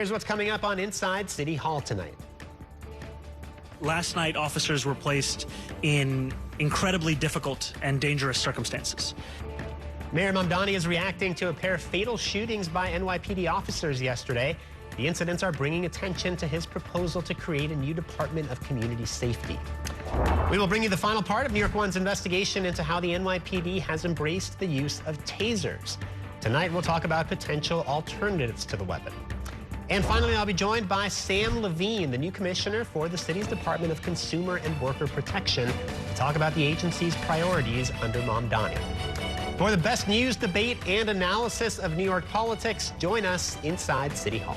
Here's what's coming up on Inside City Hall tonight. Last night, officers were placed in incredibly difficult and dangerous circumstances. Mayor Mamdani is reacting to a pair of fatal shootings by NYPD officers yesterday. The incidents are bringing attention to his proposal to create a new Department of Community Safety. We will bring you the final part of New York One's investigation into how the NYPD has embraced the use of tasers. Tonight, we'll talk about potential alternatives to the weapon. And finally, I'll be joined by Sam Levine, the new commissioner for the city's Department of Consumer and Worker Protection, to talk about the agency's priorities under Mamdani. For the best news, debate, and analysis of New York politics, join us inside City Hall.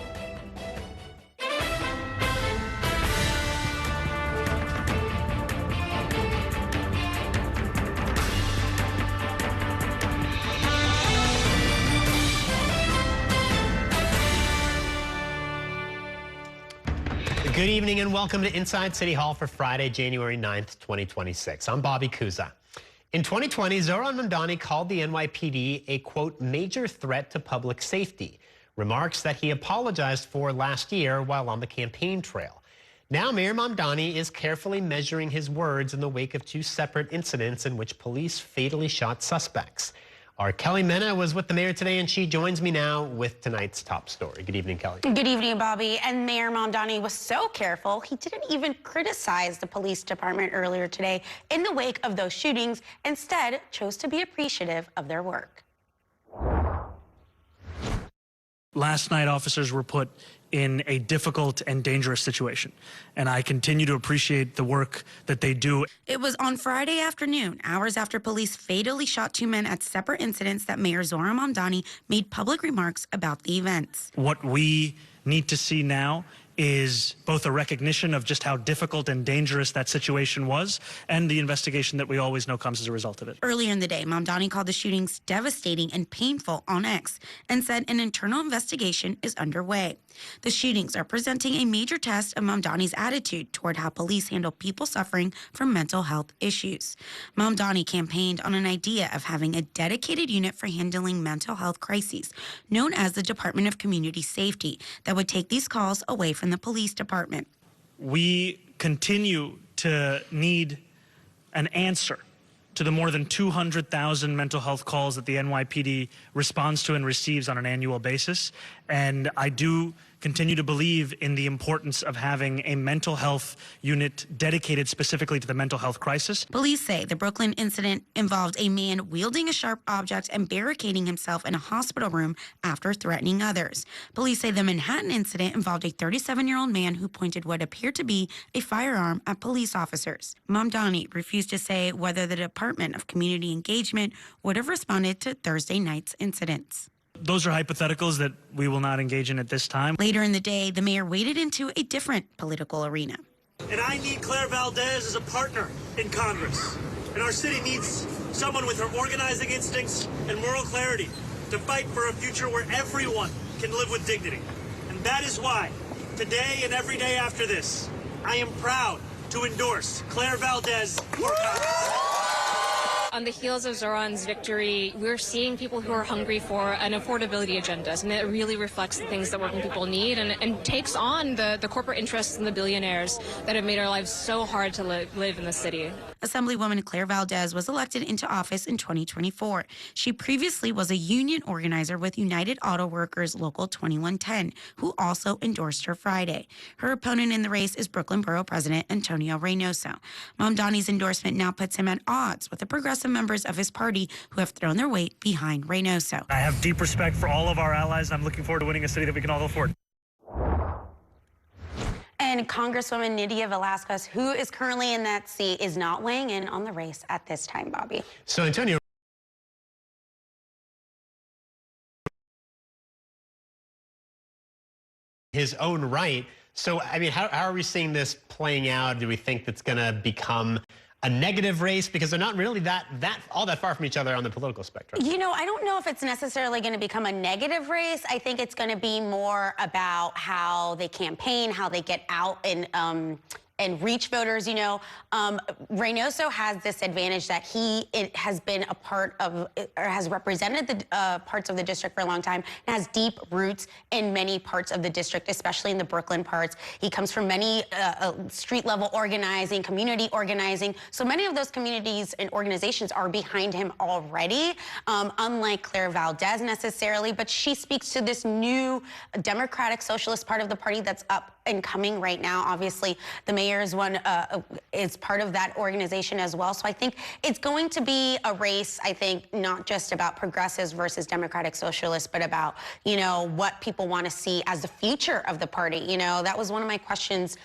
Good evening and welcome to Inside City Hall for Friday, January 9th, 2026. I'm Bobby Kuza. In 2020, Zohran Mamdani called the NYPD a, quote, major threat to public safety, remarks that he apologized for last year while on the campaign trail. Now, Mayor Mamdani is carefully measuring his words in the wake of two separate incidents in which police fatally shot suspects. Our Kelly Mena was with the mayor today, and she joins me now with tonight's top story. Good evening, Kelly. Good evening, Bobby. And Mayor Mamdani was so careful, he didn't even criticize the police department earlier today in the wake of those shootings, instead chose to be appreciative of their work. Last night, officers were put in a difficult and dangerous situation, and I continue to appreciate the work that they do. It was on Friday afternoon, hours after police fatally shot two men at separate incidents, that Mayor Zohran Mamdani made public remarks about the events. What we need to see now is both a recognition of just how difficult and dangerous that situation was, and the investigation that we always know comes as a result of it. Earlier in the day, Mamdani called the shootings devastating and painful on X and said an internal investigation is underway. The shootings are presenting a major test of Mamdani's attitude toward how police handle people suffering from mental health issues. Mamdani campaigned on an idea of having a dedicated unit for handling mental health crises, known as the Department of Community Safety, that would take these calls away from the police department. We continue to need an answer to the more than 200,000 mental health calls that the NYPD responds to and receives on an annual basis. And I do continue to believe in the importance of having a mental health unit dedicated specifically to the mental health crisis. Police say the Brooklyn incident involved a man wielding a sharp object and barricading himself in a hospital room after threatening others. Police say the Manhattan incident involved a 37-year-old man who pointed what appeared to be a firearm at police officers. Mamdani refused to say whether the Department of Community Engagement would have responded to Thursday night's incidents. Those are hypotheticals that we will not engage in at this time. Later in the day, the mayor waded into a different political arena. And I need Claire Valdez as a partner in Congress. And our city needs someone with her organizing instincts and moral clarity to fight for a future where everyone can live with dignity. And that is why, today and every day after this, I am proud to endorse Claire Valdez for Congress. On the heels of Zohran's victory, we're seeing people who are hungry for an affordability agenda, and it really reflects the things that working people need and takes on the corporate interests and the billionaires that have made our lives so hard to live in the city. Assemblywoman Claire Valdez was elected into office in 2024. She previously was a union organizer with United Auto Workers Local 2110, who also endorsed her Friday. Her opponent in the race is Brooklyn Borough President Antonio Reynoso. Mamdani's endorsement now puts him at odds with the progressive members of his party who have thrown their weight behind Reynoso. I have deep respect for all of our allies. I'm looking forward to winning a city that we can all afford. And Congresswoman Nydia Velázquez, who is currently in that seat, is not weighing in on the race at this time, Bobby. So, Antonio, his own right. So, I mean, how are we seeing this playing out? Do we think that's going to become a negative race, because they're not really all that far from each other on the political spectrum? You know, I don't know if it's necessarily going to become a negative race. I think it's going to be more about how they campaign, how they get out and and reach voters. You know, Reynoso has this advantage that it has been a part of, or has represented the parts of the district for a long time, and has deep roots in many parts of the district, especially in the Brooklyn parts. He comes from many street level organizing, community organizing. So many of those communities and organizations are behind him already, unlike Claire Valdez necessarily, but she speaks to this new Democratic Socialist part of the party that's up and coming right now. Obviously, the mayor is is part of that organization as well. So I think it's going to be a race, I think, not just about progressives versus Democratic Socialists, but about, you know, what people want to see as the future of the party. You know, that was one of my questions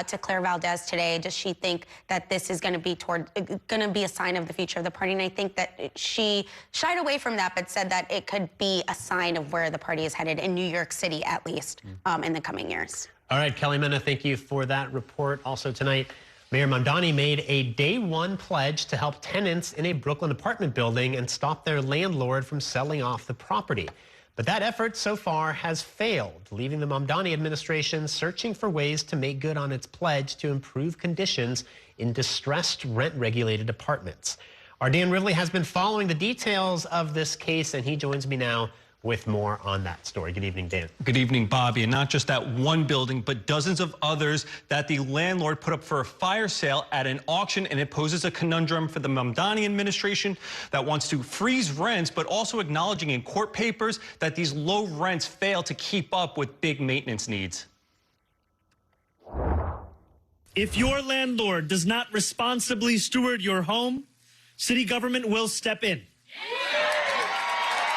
to Claire Valdez today. Does she think that this is going to be a sign of the future of the party? And I think that she shied away from that, but said that it could be a sign of where the party is headed in New York City, at least, in the coming years. All right, Kelly Mena, thank you for that report. Also tonight, Mayor Mamdani made a day one pledge to help tenants in a Brooklyn apartment building and stop their landlord from selling off the property. But that effort so far has failed, leaving the Mamdani administration searching for ways to make good on its pledge to improve conditions in distressed rent-regulated apartments. Our Dan Rivley has been following the details of this case, and he joins me now with more on that story. Good evening, Dan. Good evening, Bobby. And not just that one building, but dozens of others that the landlord put up for a fire sale at an auction, and it poses a conundrum for the Mamdani administration that wants to freeze rents, but also acknowledging in court papers that these low rents fail to keep up with big maintenance needs. If your landlord does not responsibly steward your home, city government will step in.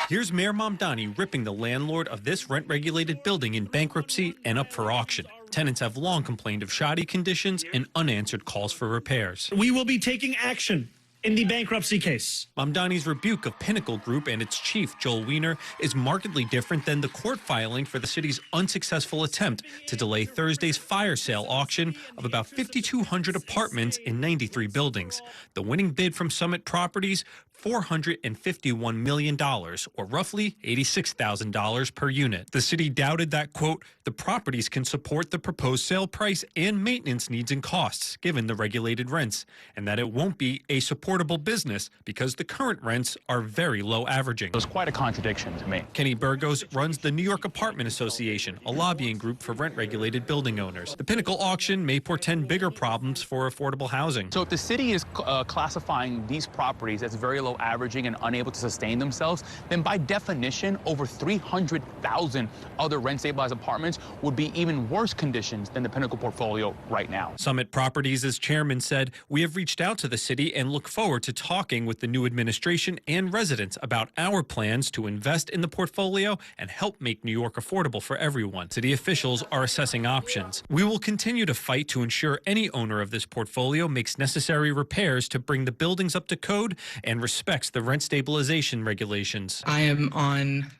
Here's Mayor Mamdani ripping the landlord of this rent-regulated building in bankruptcy and up for auction. Tenants have long complained of shoddy conditions and unanswered calls for repairs. We will be taking action in the bankruptcy case. Mamdani's rebuke of Pinnacle Group and its chief, Joel Wiener, is markedly different than the court filing for the city's unsuccessful attempt to delay Thursday's fire sale auction of about 5,200 apartments in 93 buildings. The winning bid from Summit Properties, $451 million, or roughly $86,000 per unit. The city doubted that, quote, the properties can support the proposed sale price and maintenance needs and costs, given the regulated rents, and that it won't be a supportable business because the current rents are very low averaging. It was quite a contradiction to me. Kenny Burgos runs the New York Apartment Association, a lobbying group for rent-regulated building owners. The Pinnacle auction may portend bigger problems for affordable housing. So if the city is classifying these properties as very low averaging and unable to sustain themselves, then by definition, over 300,000 other rent-stabilized apartments would be even worse conditions than the Pinnacle portfolio right now. Summit Properties' chairman said, we have reached out to the city and look forward to talking with the new administration and residents about our plans to invest in the portfolio and help make New York affordable for everyone. City officials are assessing options. We will continue to fight to ensure any owner of this portfolio makes necessary repairs to bring the buildings up to code and respects the rent stabilization regulations. I am on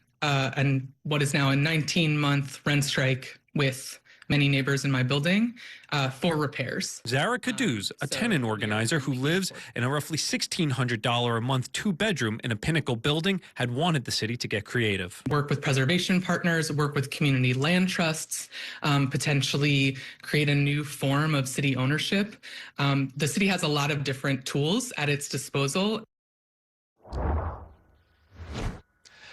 what is now a 19-month rent strike with many neighbors in my building for repairs. Zara Kaduz, a tenant organizer who lives in a roughly $1,600 a month two-bedroom in a Pinnacle building, had wanted the city to get creative. Work with preservation partners, work with community land trusts, potentially create a new form of city ownership. The city has a lot of different tools at its disposal.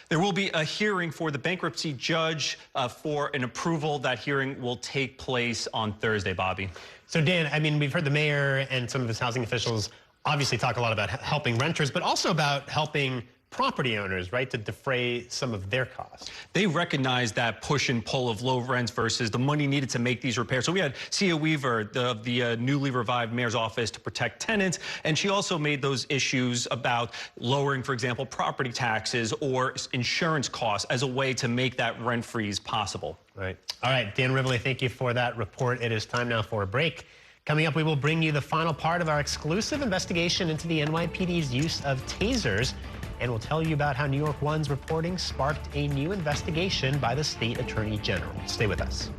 There will be a hearing for the bankruptcy judge for an approval. That hearing will take place on Thursday, Bobby. So, Dan, I mean, we've heard the mayor and some of his housing officials obviously talk a lot about helping renters, but also about helping property owners, right, to defray some of their costs. They recognize that push and pull of low rents versus the money needed to make these repairs. So we had Sia Weaver, the newly revived mayor's office to protect tenants, and she also made those issues about lowering, for example, property taxes or insurance costs as a way to make that rent freeze possible. Right. All right, Dan Rivley, thank you for that report. It is time now for a break. Coming up, we will bring you the final part of our exclusive investigation into the NYPD's use of tasers. And we'll tell you about how New York One's reporting sparked a new investigation by the state attorney general. Stay with us.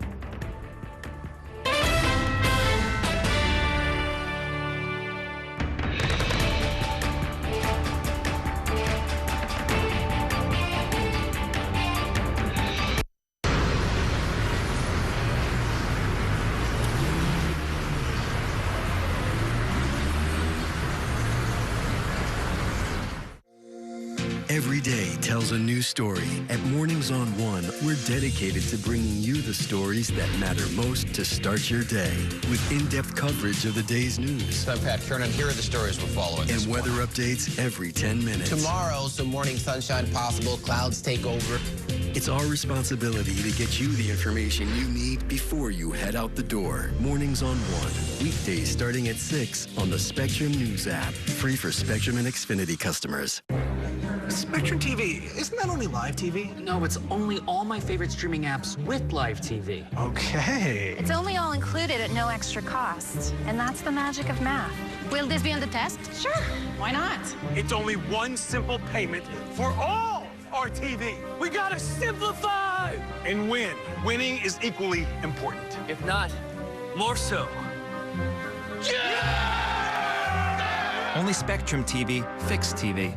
Every day tells a new story. At Mornings on One, we're dedicated to bringing you the stories that matter most to start your day. With in-depth coverage of the day's news. I'm Pat Kernan. Here are the stories we're following. And weather updates every 10 minutes. Tomorrow, some morning sunshine possible. Clouds take over. It's our responsibility to get you the information you need before you head out the door. Mornings on One. Weekdays starting at 6 on the Spectrum News app. Free for Spectrum and Xfinity customers. Spectrum TV, isn't that only live TV? No, it's only all my favorite streaming apps with live TV. Okay. It's only all included at no extra cost. And that's the magic of math. Will this be on the test? Sure. Why not? It's only one simple payment for all our TV. We gotta simplify and win. Winning is equally important. If not, more so. Yeah! Only Spectrum TV, fixed TV.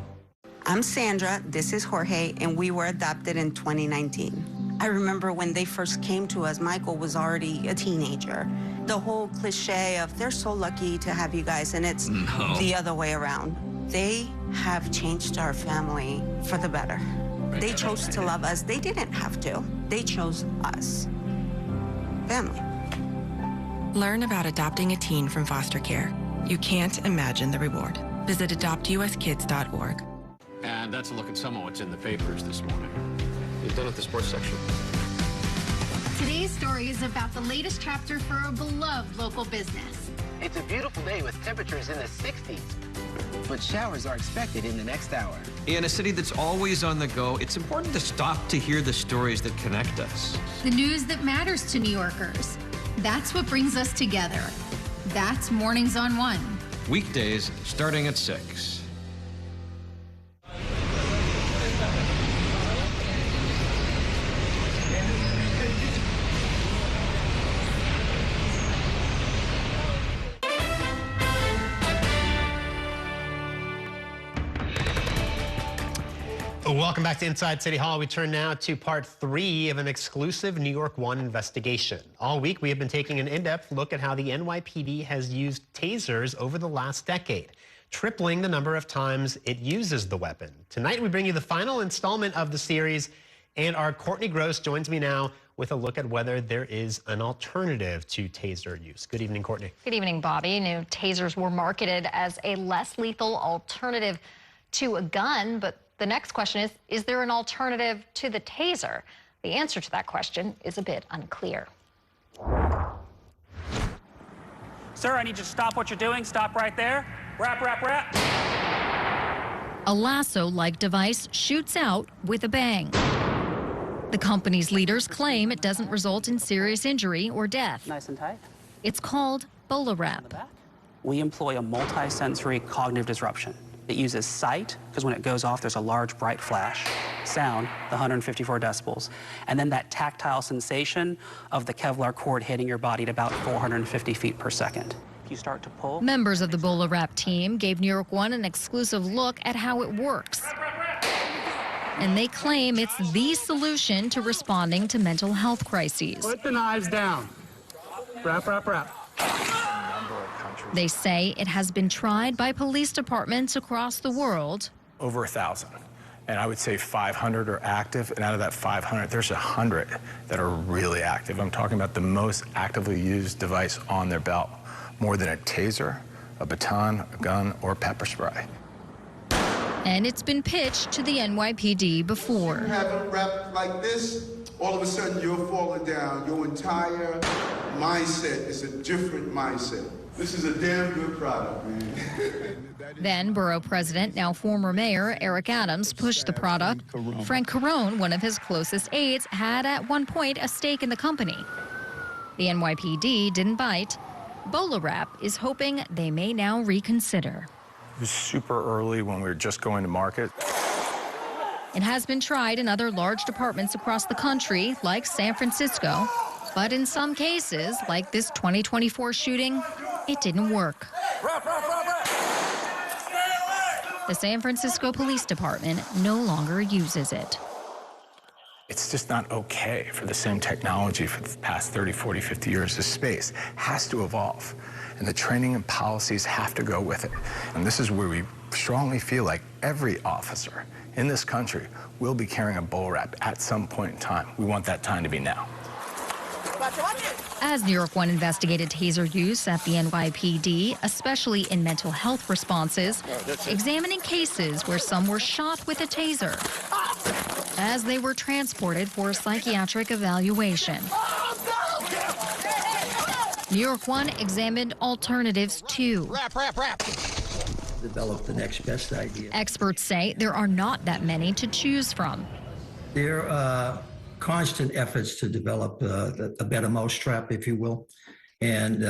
I'm Sandra, this is Jorge, and we were adopted in 2019. I remember when they first came to us, Michael was already a teenager. The whole cliche of they're so lucky to have you guys, and it's the other way around. They have changed our family for the better. They chose to love us. They didn't have to. They chose us. Family. Learn about adopting a teen from foster care. You can't imagine the reward. Visit adoptuskids.org. And that's a look at some of what's in the papers this morning. You've done at the sports section. Today's story is about the latest chapter for a beloved local business. It's a beautiful day with temperatures in the 60s. But showers are expected in the next hour. In a city that's always on the go, it's important to stop to hear the stories that connect us. The news that matters to New Yorkers. That's what brings us together. That's Mornings on One. Weekdays starting at 6. Welcome back to Inside City Hall. We turn now to part 3 of an exclusive New York One investigation. All week, we have been taking an in-depth look at how the NYPD has used tasers over the last decade, tripling the number of times it uses the weapon. Tonight, we bring you the final installment of the series, and our Courtney Gross joins me now with a look at whether there is an alternative to taser use. Good evening, Courtney. Good evening, Bobby. New tasers were marketed as a less lethal alternative to a gun, but the next question is there an alternative to the taser? The answer to that question is a bit unclear. Sir, I need you to stop what you're doing. Stop right there. Wrap, wrap, wrap. A lasso-like device shoots out with a bang. The company's leaders claim it doesn't result in serious injury or death. Nice and tight. It's called BolaWrap. We employ a multi-sensory cognitive disruption. It uses sight, because when it goes off, there's a large, bright flash. Sound, the 154 decibels. And then that tactile sensation of the Kevlar cord hitting your body at about 450 feet per second. If you start to pull... Members of the BolaWrap team gave New York One an exclusive look at how it works. And they claim it's the solution to responding to mental health crises. Put the knives down. Wrap, wrap, wrap. They say it has been tried by police departments across the world. Over 1,000. And I would say 500 are active, and out of that 500, there's 100 that are really active. I'm talking about the most actively used device on their belt, more than a taser, a baton, a gun, or pepper spray. And it's been pitched to the NYPD before. You have a rep like this, all of a sudden you're falling down. Your entire mindset is a different mindset. This is a damn good product, man. Then borough president, now former mayor, Eric Adams, pushed the product. Frank Carone, one of his closest aides, had at one point a stake in the company. The NYPD didn't bite. BolaWrap is hoping they may now reconsider. It was super early when we were just going to market. It has been tried in other large departments across the country, like San Francisco. But in some cases, like this 2024 shooting, it didn't work. The San Francisco Police Department no longer uses it. It's just not okay for the same technology for the past 30, 40, 50 years. This space has to evolve, and the training and policies have to go with it. And this is where we strongly feel like every officer in this country will be carrying a bull wrap at some point in time. We want that time to be now. As New York One investigated taser use at the NYPD, especially in mental health responses, examining cases where some were shot with a taser as they were transported for psychiatric evaluation. New York One examined alternatives too. Develop the next best idea. Experts say there are not that many to choose from. There are constant efforts to develop a better mousetrap, if you will. And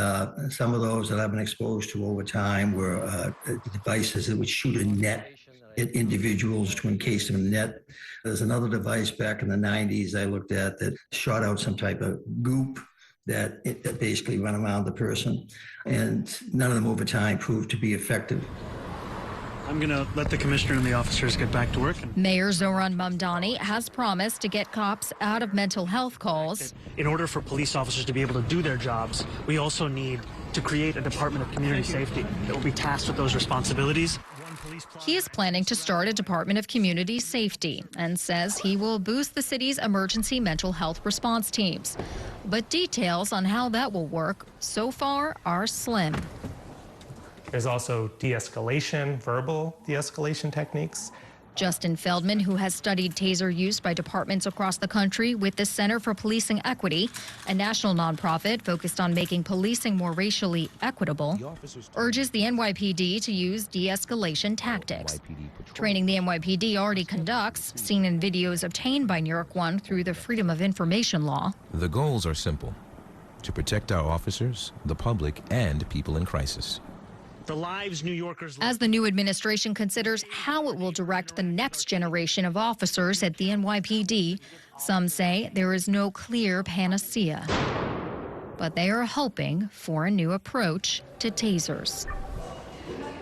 some of those that I've been exposed to over time were devices that would shoot a net at individuals to encase them in the net. There's another device back in the 90s I looked at that shot out some type of goop that basically went around the person. And none of them over time proved to be effective. I'm going to let the commissioner and the officers get back to work. Mayor Zohran Mamdani has promised to get cops out of mental health calls. In order for police officers to be able to do their jobs, we also need to create a Department of Community Safety that will be tasked with those responsibilities. He is planning to start a Department of Community Safety and says he will boost the city's emergency mental health response teams. But details on how that will work so far are slim. There's also de-escalation, verbal de-escalation techniques. Justin Feldman, who has studied taser use by departments across the country with the Center for Policing Equity, a national nonprofit focused on making policing more racially equitable, urges the NYPD to use de-escalation tactics. Training the NYPD already conducts, seen in videos obtained by New York One through the Freedom of Information Law. The goals are simple: to protect our officers, the public, and people in crisis. The lives New Yorkers. As the new administration considers how it will direct the next generation of officers at the NYPD, some say there is no clear panacea. But they are hoping for a new approach to tasers.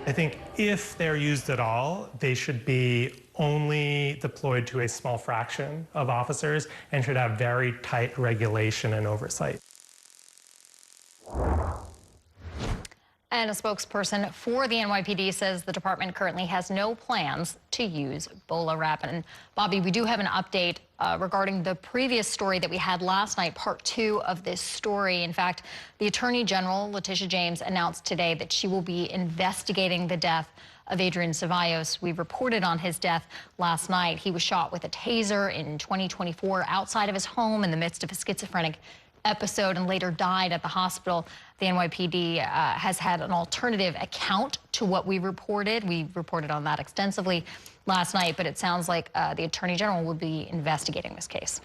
I think if they're used at all, they should be only deployed to a small fraction of officers and should have very tight regulation and oversight. And a spokesperson for the NYPD says the department currently has no plans to use BOLA wrap. And Bobby, we do have an update regarding the previous story that we had last night, part 2 of this story. In fact, the Attorney General, Letitia James, announced today that she will be investigating the death of Adrian Ceballos. We reported on his death last night. He was shot with a taser in 2024 outside of his home in the midst of a schizophrenic episode and later died at the hospital. The NYPD has had an alternative account to what we reported. We reported on that extensively last night, but it sounds like the Attorney General will be investigating this case.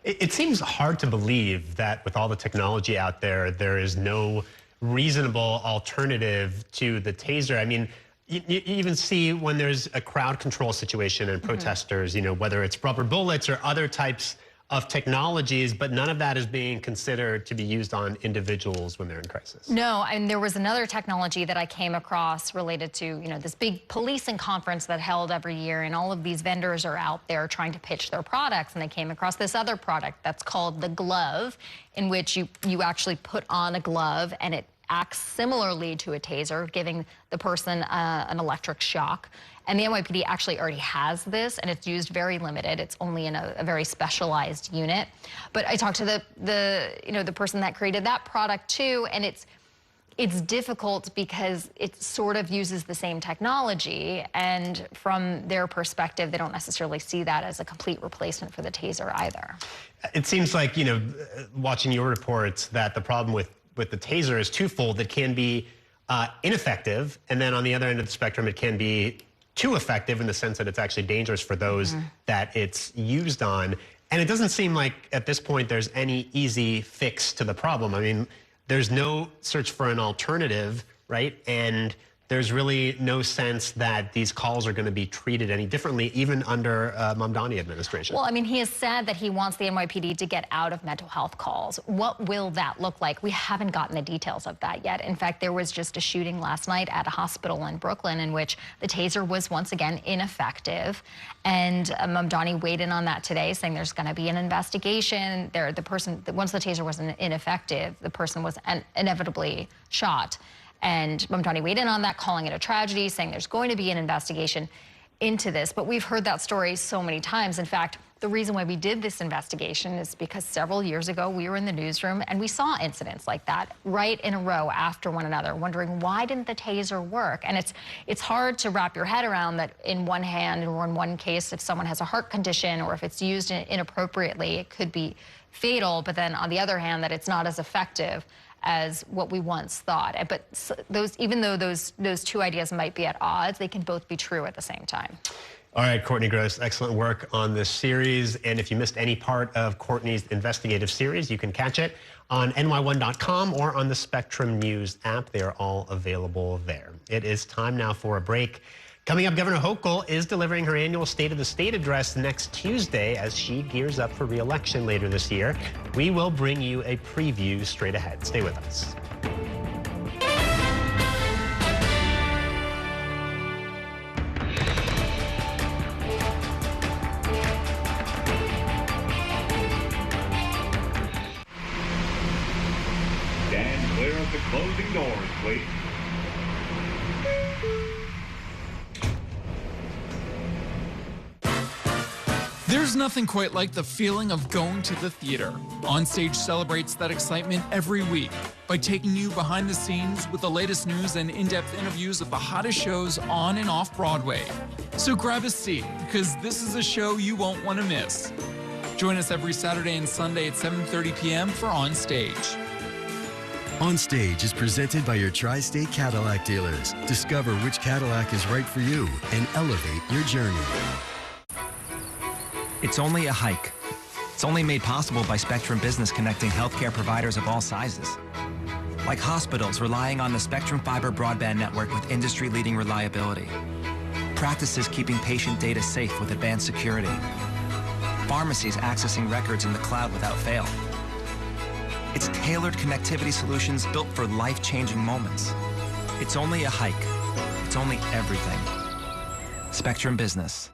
It seems hard to believe that with all the technology out there, there is no reasonable alternative to the taser. I mean, you even see when there's a crowd control situation and protesters, you know, whether it's rubber bullets or other types of technologies, but none of that is being considered to be used on individuals when they're in crisis. No, and there was another technology that I came across related to, you know, this big policing conference that held every year, and all of these vendors are out there trying to pitch their products, and they came across this other product that's called the glove, in which you actually put on a glove and it acts similarly to a taser, giving the person an electric shock. And the NYPD actually already has this, and it's used very limited. It's only in a very specialized unit. But I talked to the person that created that product too, and it's difficult because it sort of uses the same technology, and from their perspective, they don't necessarily see that as a complete replacement for the taser either. It seems like, you know, watching your reports, that the problem with the taser is twofold. It can be ineffective, and then on the other end of the spectrum, it can be too effective in the sense that it's actually dangerous for those that it's used on. And it doesn't seem like at this point there's any easy fix to the problem. I mean, there's no search for an alternative, right? And there's really no sense that these calls are going to be treated any differently, even under Mamdani administration. Well, I mean, he has said that he wants the NYPD to get out of mental health calls. What will that look like? We haven't gotten the details of that yet. In fact, there was just a shooting last night at a hospital in Brooklyn in which the taser was once again ineffective. And Mamdani weighed in on that today, saying there's going to be an investigation. Once the taser was ineffective, the person was inevitably shot. And Mamdani weighed in on that, calling it a tragedy, saying there's going to be an investigation into this. But we've heard that story so many times. In fact, the reason why we did this investigation is because several years ago, we were in the newsroom and we saw incidents like that right in a row after one another, wondering why didn't the taser work? And it's hard to wrap your head around that in one hand or in one case, if someone has a heart condition or if it's used inappropriately, it could be fatal. But then on the other hand, that it's not as effective as what we once thought. But even though those two ideas might be at odds, they can both be true at the same time. All right, Courtney Gross, excellent work on this series. And if you missed any part of Courtney's investigative series, you can catch it on ny1.com or on the Spectrum News app. They are all available there. It is time now for a break. Coming up, Governor Hochul is delivering her annual State of the State address next Tuesday as she gears up for re-election later this year. We will bring you a preview straight ahead. Stay with us. Stand clear of the closing doors, please. There's nothing quite like the feeling of going to the theater. Onstage celebrates that excitement every week by taking you behind the scenes with the latest news and in-depth interviews of the hottest shows on and off Broadway. So grab a seat, because this is a show you won't want to miss. Join us every Saturday and Sunday at 7:30 p.m. for Onstage. Onstage is presented by your Tri-State Cadillac dealers. Discover which Cadillac is right for you and elevate your journey. It's only a hike. It's only made possible by Spectrum Business connecting healthcare providers of all sizes. Like hospitals relying on the Spectrum Fiber broadband network with industry-leading reliability. Practices keeping patient data safe with advanced security. Pharmacies accessing records in the cloud without fail. It's tailored connectivity solutions built for life-changing moments. It's only a hike. It's only everything. Spectrum Business.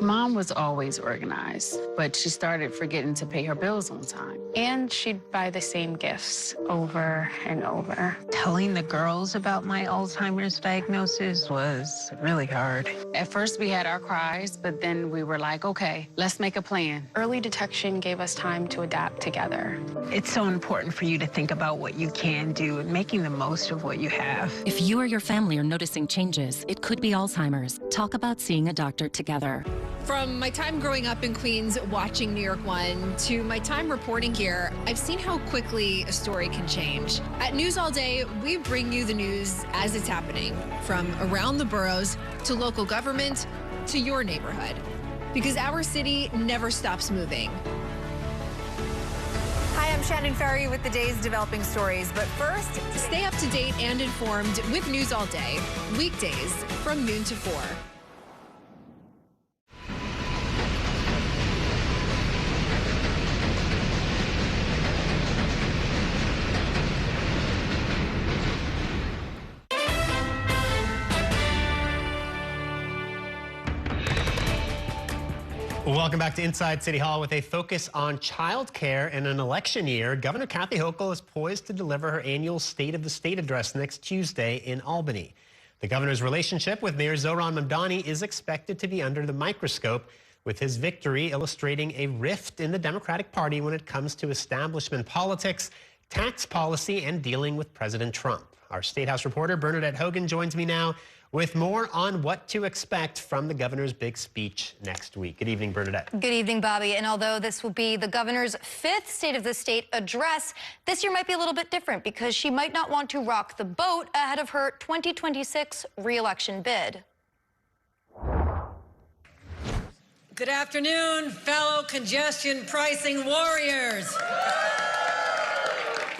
Mom was always organized, but she started forgetting to pay her bills on time. And she'd buy the same gifts over and over. Telling the girls about my Alzheimer's diagnosis was really hard. At first, we had our cries, but then we were like, okay, let's make a plan. Early detection gave us time to adapt together. It's so important for you to think about what you can do and making the most of what you have. If you or your family are noticing changes, it could be Alzheimer's. Talk about seeing a doctor together. From my time growing up in Queens watching New York One to my time reporting here, I've seen how quickly a story can change. At News All Day, we bring you the news as it's happening, from around the boroughs to local government to your neighborhood, because our city never stops moving. Hi, I'm Shannon Ferry with the day's developing stories. But first, stay up to date and informed with News All Day, weekdays from noon to 4. Welcome back to Inside City Hall. With a focus on child care in an election year, Governor Kathy Hochul is poised to deliver her annual State of the State address next Tuesday in Albany. The governor's relationship with Mayor Zohran Mamdani is expected to be under the microscope, with his victory illustrating a rift in the Democratic Party when it comes to establishment politics, tax policy, and dealing with President Trump. Our State House reporter Bernadette Hogan joins me now with more on what to expect from the governor's big speech next week. Good evening, Bernadette. Good evening, Bobby. And although this will be the governor's 5th State of the State address, this year might be a little bit different because she might not want to rock the boat ahead of her 2026 re-election bid. Good afternoon, fellow congestion pricing warriors.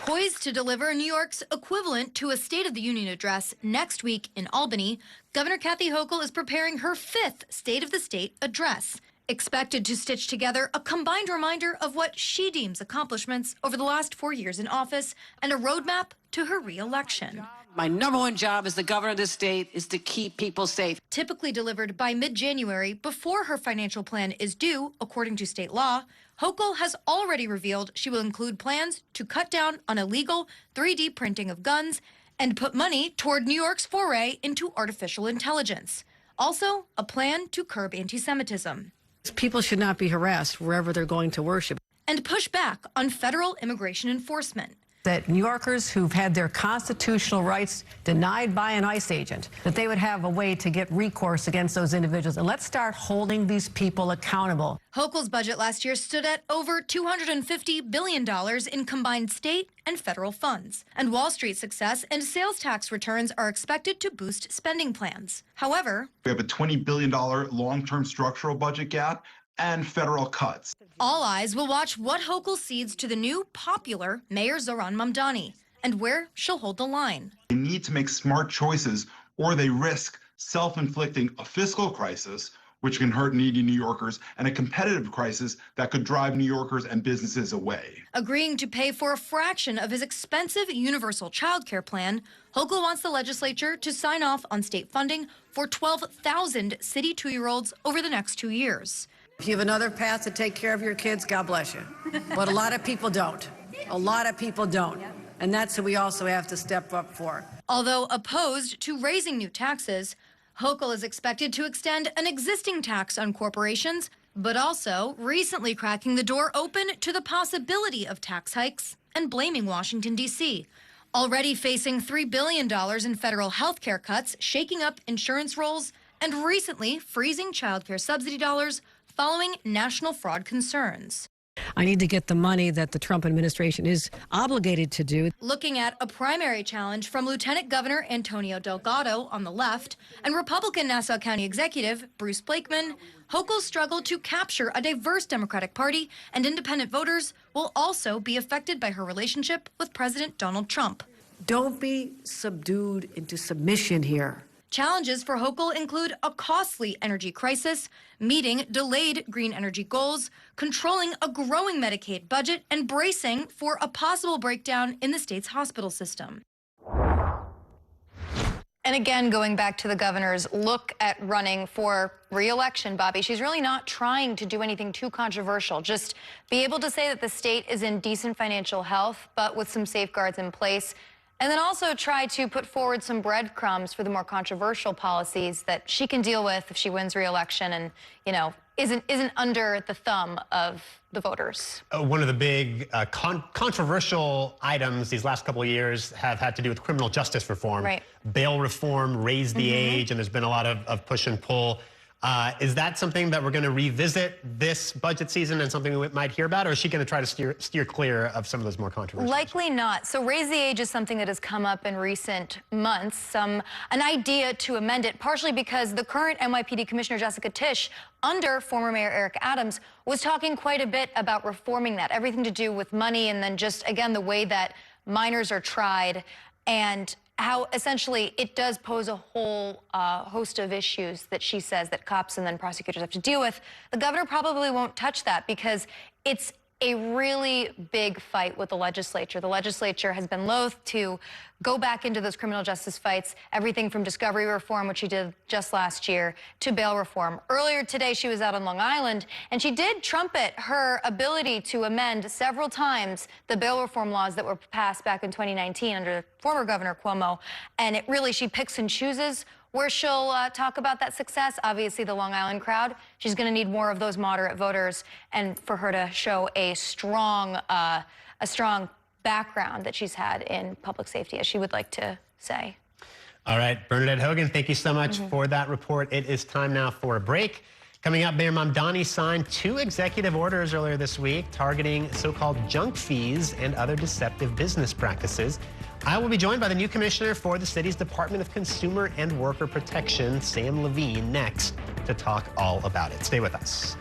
Poised to deliver New York's equivalent to a State of the Union address next week in Albany, Governor Kathy Hochul is preparing her 5th State of the State address, expected to stitch together a combined reminder of what she deems accomplishments over the last 4 years in office and a roadmap to her re-election. My #1 job as the governor of this state is to keep people safe. Typically delivered by mid-January before her financial plan is due, according to state law, Hochul has already revealed she will include plans to cut down on illegal 3D printing of guns and put money toward New York's foray into artificial intelligence. Also, a plan to curb anti-Semitism. People should not be harassed wherever they're going to worship. And push back on federal immigration enforcement. That New Yorkers who've had their constitutional rights denied by an ICE agent, that they would have a way to get recourse against those individuals. And let's start holding these people accountable. Hochul's budget last year stood at over $250 billion in combined state and federal funds. And Wall Street's success and sales tax returns are expected to boost spending plans. However, we have a $20 billion long-term structural budget gap and federal cuts. All eyes will watch what Hochul cedes to the new popular Mayor Zohran Mamdani and where she'll hold the line. They need to make smart choices or they risk self-inflicting a fiscal crisis, which can hurt needy New Yorkers, and a competitive crisis that could drive New Yorkers and businesses away. Agreeing to pay for a fraction of his expensive universal child care plan, Hochul wants the legislature to sign off on state funding for 12,000 city 2-year-olds over the next 2 years. If you have another path to take care of your kids, God bless you. But a lot of people don't. A lot of people don't. And that's what we also have to step up for. Although opposed to raising new taxes, Hochul is expected to extend an existing tax on corporations, but also recently cracking the door open to the possibility of tax hikes and blaming Washington, D.C. Already facing $3 billion in federal health care cuts, shaking up insurance rolls, and recently freezing child care subsidy dollars following national fraud concerns. I need to get the money that the Trump administration is obligated to do. Looking at a primary challenge from Lieutenant Governor Antonio Delgado on the left and Republican Nassau County Executive Bruce Blakeman, Hochul's struggle to capture a diverse Democratic Party and independent voters will also be affected by her relationship with President Donald Trump. Don't be subdued into submission here. Challenges for Hochul include a costly energy crisis, meeting delayed green energy goals, controlling a growing Medicaid budget, and bracing for a possible breakdown in the state's hospital system. And again, going back to the governor's look at running for re-election, Bobby, she's really not trying to do anything too controversial. Just be able to say that the state is in decent financial health, but with some safeguards in place. And then also try to put forward some breadcrumbs for the more controversial policies that she can deal with if she wins re-election and, you know, isn't under the thumb of the voters. One of the big controversial items these last couple of years have had to do with criminal justice reform. Right. Bail reform, raise the age, and there's been a lot of push and pull. Is that something that we're going to revisit this budget season and something we might hear about, or is she going to try to steer clear of some of those more controversial Likely not. So raise the age is something that has come up in recent months. An idea to amend it, partially because the current NYPD Commissioner Jessica Tisch, under former Mayor Eric Adams, was talking quite a bit about reforming that, everything to do with money and then just, again, the way that minors are tried and how essentially it does pose a whole host of issues that she says that cops and then prosecutors have to deal with. The governor probably won't touch that because it's a really big fight with the legislature. The legislature has been loath to go back into those criminal justice fights, everything from discovery reform, which she did just last year, to bail reform. Earlier today, she was out on Long Island, and she did trumpet her ability to amend several times the bail reform laws that were passed back in 2019 under former Governor Cuomo. And it really, she picks and chooses where she'll talk about that success. Obviously, the Long Island crowd, she's going to need more of those moderate voters, and for her to show a strong background that she's had in public safety, as she would like to say. All right, Bernadette Hogan, thank you so much for that report. It is time now for a break. Coming up, Mayor Mamdani signed 2 executive orders earlier this week targeting so-called junk fees and other deceptive business practices. I will be joined by the new commissioner for the city's Department of Consumer and Worker Protection, Sam Levine, next to talk all about it. Stay with us.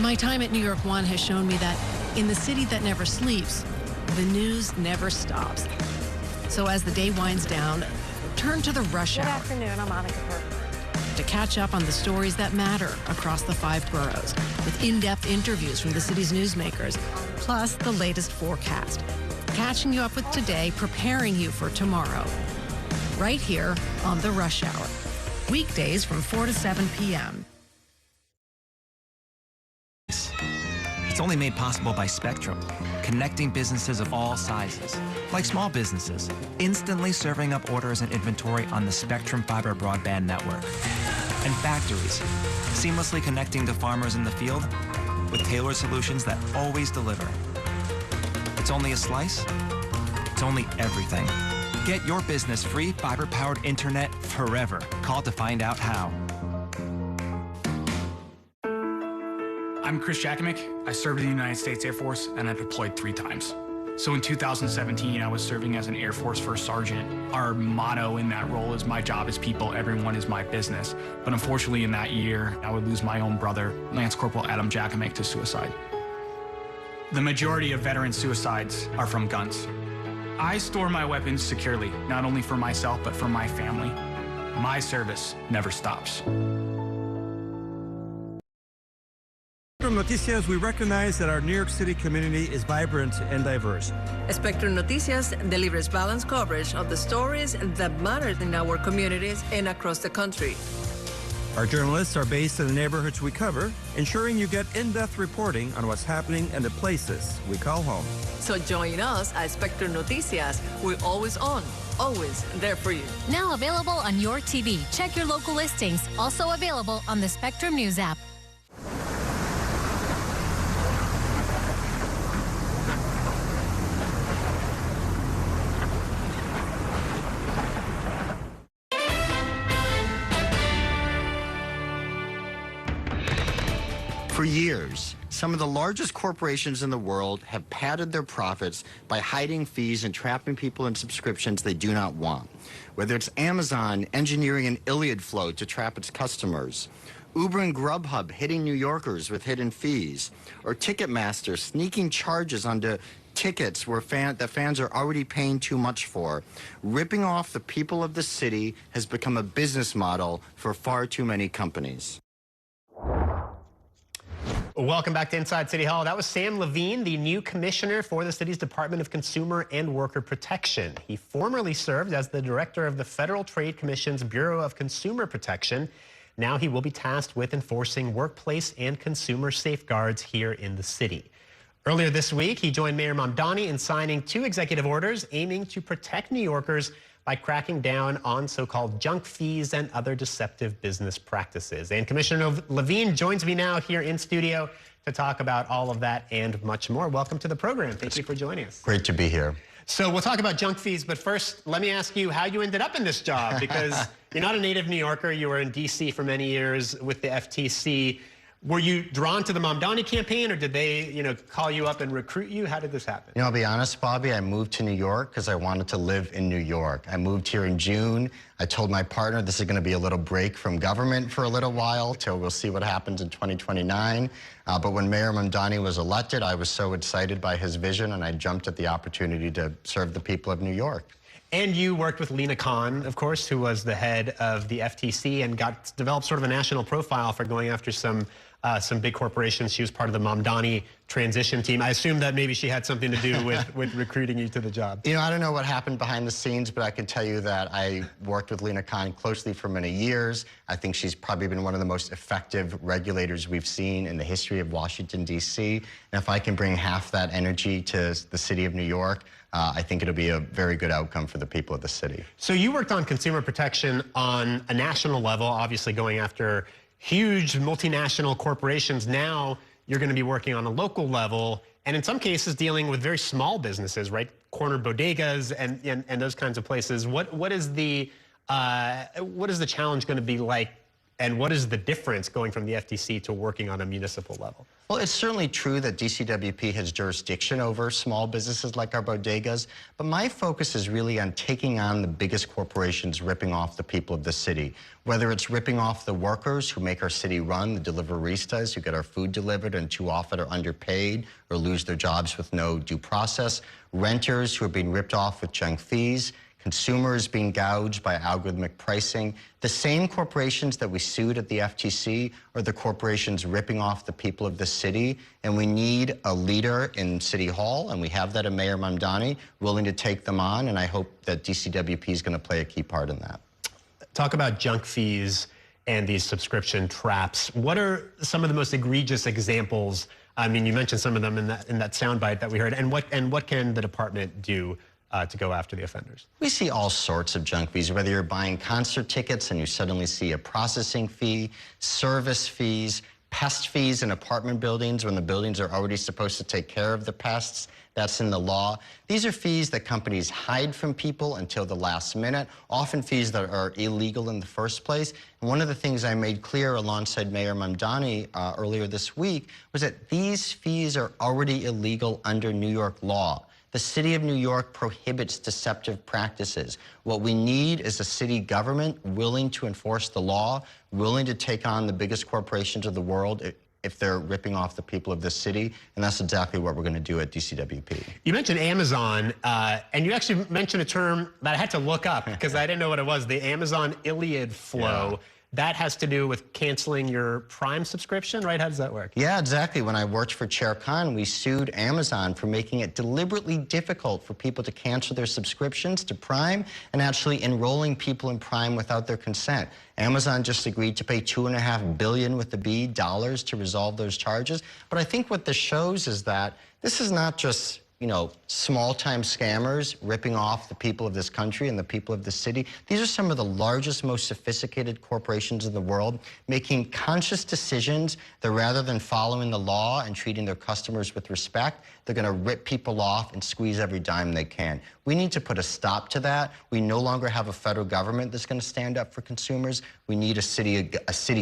My time at New York One has shown me that in the city that never sleeps, the news never stops. So as the day winds down, turn to the rush hour. Good afternoon, I'm Monica Burke. To catch up on the stories that matter across the 5 boroughs, with in-depth interviews from the city's newsmakers, plus the latest forecast. Catching you up with today, preparing you for tomorrow. Right here on the Rush Hour. Weekdays from 4 to 7 p.m. It's only made possible by Spectrum, connecting businesses of all sizes, like small businesses, instantly serving up orders and inventory on the Spectrum fiber broadband network. And factories, seamlessly connecting to farmers in the field with tailored solutions that always deliver. It's only a slice, it's only everything. Get your business free fiber-powered internet forever. Call to find out how. I'm Chris Jakimick. I served in the United States Air Force and I deployed 3 times. So in 2017, I was serving as an Air Force First Sergeant. Our motto in that role is, my job is people, everyone is my business. But unfortunately in that year, I would lose my own brother, Lance Corporal Adam Jakimick, to suicide. The majority of veteran suicides are from guns. I store my weapons securely, not only for myself, but for my family. My service never stops. Spectrum Noticias, we recognize that our New York City community is vibrant and diverse. Spectrum Noticias delivers balanced coverage of the stories that matter in our communities and across the country. Our journalists are based in the neighborhoods we cover, ensuring you get in-depth reporting on what's happening in the places we call home. So join us at Spectrum Noticias. We're always on, always there for you. Now available on your TV. Check your local listings. Also available on the Spectrum News app. For years, some of the largest corporations in the world have padded their profits by hiding fees and trapping people in subscriptions they do not want. Whether it's Amazon engineering an Iliad flow to trap its customers, Uber and Grubhub hitting New Yorkers with hidden fees, or Ticketmaster sneaking charges onto tickets where fans are already paying too much for. Ripping off the people of the city has become a business model for far too many companies. Welcome back to Inside City Hall. That was Sam Levine, the new commissioner for the city's Department of Consumer and Worker Protection. He formerly served as the director of the Federal Trade Commission's Bureau of Consumer Protection. Now he will be tasked with enforcing workplace and consumer safeguards here in the city. Earlier this week, he joined Mayor Mamdani in signing 2 executive orders aiming to protect New Yorkers by cracking down on so-called junk fees and other deceptive business practices. And Commissioner Levine joins me now here in studio to talk about all of that and much more. Welcome to the program. Thank you for joining us. Great to be here. So we'll talk about junk fees, but first, let me ask you how you ended up in this job, because you're not a native New Yorker. You were in D.C. for many years with the FTC. Were you drawn to the Mamdani campaign, or did they, call you up and recruit you? How did this happen? I'll be honest, Bobby, I moved to New York because I wanted to live in New York. I moved here in June. I told my partner this is going to be a little break from government for a little while till we'll see what happens in 2029. But when Mayor Mamdani was elected, I was so excited by his vision, and I jumped at the opportunity to serve the people of New York. And you worked with Lena Khan, of course, who was the head of the FTC and developed sort of a national profile for going after some big corporations. She was part of the Mamdani transition team. I assume that maybe she had something to do with recruiting you to the job. I don't know what happened behind the scenes, but I can tell you that I worked with Lena Khan closely for many years. I think she's probably been one of the most effective regulators we've seen in the history of Washington, D.C. And if I can bring half that energy to the city of New York, I think it'll be a very good outcome for the people of the city. So you worked on consumer protection on a national level, obviously going after huge multinational corporations. Now you're going to be working on a local level, and in some cases dealing with very small businesses, right? Corner bodegas and those kinds of places. What is the challenge going to be like And what is the difference going from the FTC to working on a municipal level? Well, it's certainly true that DCWP has jurisdiction over small businesses like our bodegas, but my focus is really on taking on the biggest corporations ripping off the people of the city, whether it's ripping off the workers who make our city run, the deliveristas who get our food delivered and too often are underpaid or lose their jobs with no due process, renters who are being ripped off with junk fees, consumers being gouged by algorithmic pricing. The same corporations that we sued at the FTC are the corporations ripping off the people of the city, and we need a leader in City Hall, and we have that in Mayor Mamdani, willing to take them on, and I hope that DCWP is going to play a key part in that. Talk about junk fees and these subscription traps. What are some of the most egregious examples? I mean, you mentioned some of them in that soundbite that we heard, and what can the department do to go after the offenders? We see all sorts of junk fees, whether you're buying concert tickets and you suddenly see a processing fee, service fees, pest fees in apartment buildings when the buildings are already supposed to take care of the pests. That's in the law. These are fees that companies hide from people until the last minute, often fees that are illegal in the first place. And one of the things I made clear alongside Mayor Mamdani earlier this week was that these fees are already illegal under New York law. The city of New York prohibits deceptive practices. What we need is a city government willing to enforce the law, willing to take on the biggest corporations of the world if they're ripping off the people of this city, and that's exactly what we're going to do at DCWP. You mentioned Amazon, and you actually mentioned a term that I had to look up because I didn't know what it was, the Amazon Iliad flow. Yeah. That has to do with canceling your Prime subscription, right? How does that work? Yeah, exactly. When I worked for Chair Khan, we sued Amazon for making it deliberately difficult for people to cancel their subscriptions to Prime and actually enrolling people in Prime without their consent. Amazon just agreed to pay $2.5 billion with the B dollars to resolve those charges. But I think what this shows is that this is not just, you know, small-time scammers ripping off the people of this country and the people of the city. These are some of the largest, most sophisticated corporations in the world making conscious decisions that rather than following the law and treating their customers with respect, they're going to rip people off and squeeze every dime they can. We need to put a stop to that. We no longer have a federal government that's going to stand up for consumers. We need a city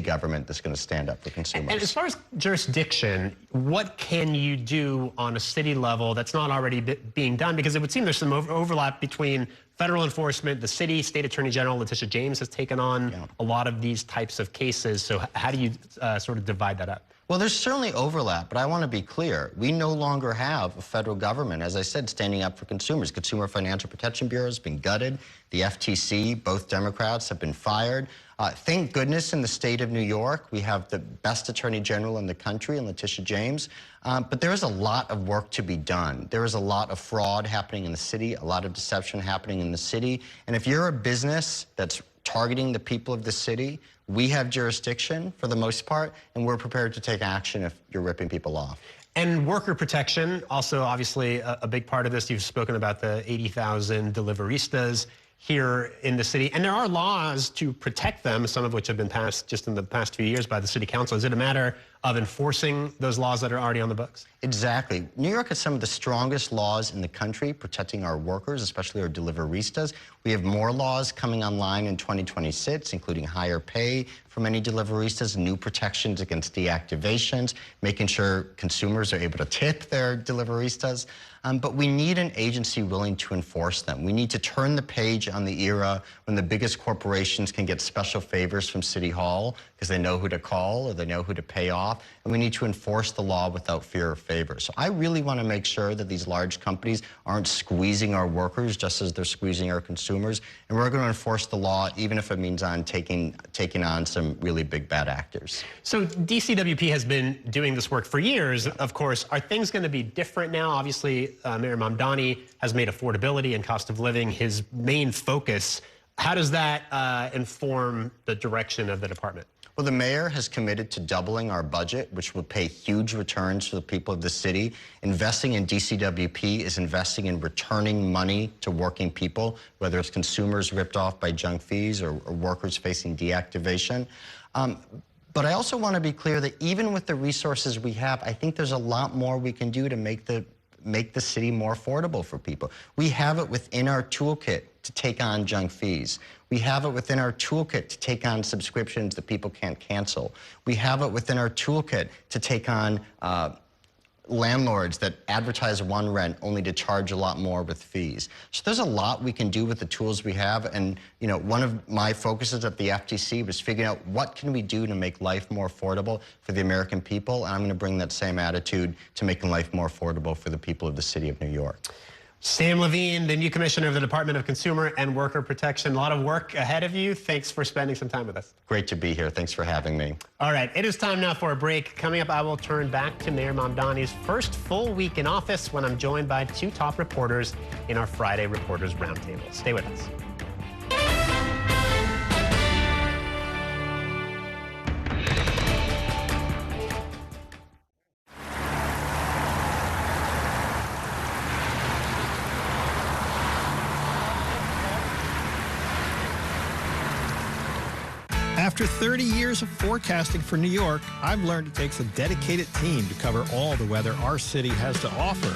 government that's going to stand up for consumers. And as far as jurisdiction, what can you do on a city level that's not already being done? Because it would seem there's some overlap between federal enforcement, the city, State Attorney General Letitia James has taken on a lot of these types of cases. So how do you sort of divide that up? Well, there's certainly overlap, but I want to be clear. We no longer have a federal government, as I said, standing up for consumers. Consumer Financial Protection Bureau has been gutted. The FTC, both Democrats, have been fired. Thank goodness in the state of New York, we have the best attorney general in the country, in Letitia James. But there is a lot of work to be done. There is a lot of fraud happening in the city, a lot of deception happening in the city. And if you're a business that's targeting the people of the city, we have jurisdiction for the most part, and we're prepared to take action if you're ripping people off. And worker protection, also obviously a big part of this. You've spoken about the 80,000 deliveristas here in the city, and there are laws to protect them, some of which have been passed just in the past few years by the city council. Is it a matter of enforcing those laws that are already on the books? Exactly. New York has some of the strongest laws in the country protecting our workers, especially our deliveristas. We have more laws coming online in 2026, including higher pay for many deliveristas, new protections against deactivations, making sure consumers are able to tip their deliveristas. But we need an agency willing to enforce them. We need to turn the page on the era when the biggest corporations can get special favors from City Hall because they know who to call or they know who to pay off. And we need to enforce the law without fear of favor. So I really want to make sure that these large companies aren't squeezing our workers just as they're squeezing our consumers. And we're going to enforce the law, even if it means on taking on some really big bad actors. So DCWP has been doing this work for years, of course. Are things going to be different now? Obviously, Mayor Mamdani has made affordability and cost of living his main focus. How does that inform the direction of the department? Well, the mayor has committed to doubling our budget, which will pay huge returns for the people of the city. Investing in DCWP is investing in returning money to working people, whether it's consumers ripped off by junk fees or workers facing deactivation. But I also want to be clear that even with the resources we have, I think there's a lot more we can do to make the make the city more affordable for people. We have it within our toolkit to take on junk fees. We have it within our toolkit to take on subscriptions that people can't cancel. We have it within our toolkit to take on landlords that advertise one rent only to charge a lot more with fees. So there's a lot we can do with the tools we have, and one of my focuses at the FTC was figuring out what can we do to make life more affordable for the American people, and I'm going to bring that same attitude to making life more affordable for the people of the city of New York. Sam Levine, the new commissioner of the Department of Consumer and Worker Protection. A lot of work ahead of you. Thanks for spending some time with us. Great to be here. Thanks for having me. All right, it is time now for a break. Coming up, I will turn back to Mayor Mamdani's first full week in office when I'm joined by two top reporters in our Friday Reporters Roundtable. Stay with us. After 30 years of forecasting for New York, I've learned it takes a dedicated team to cover all the weather our city has to offer.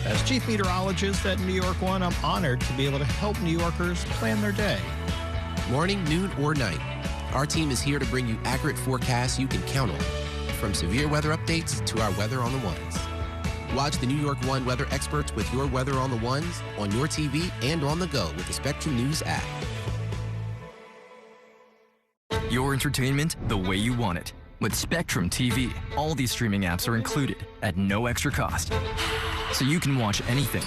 As chief meteorologist at New York One, I'm honored to be able to help New Yorkers plan their day. Morning, noon, or night, our team is here to bring you accurate forecasts you can count on, from severe weather updates to our Weather on the Ones. Watch the New York One weather experts with your Weather on the Ones on your TV and on the go with the Spectrum News app. Your entertainment the way you want it. With Spectrum TV, all these streaming apps are included at no extra cost. So you can watch anything.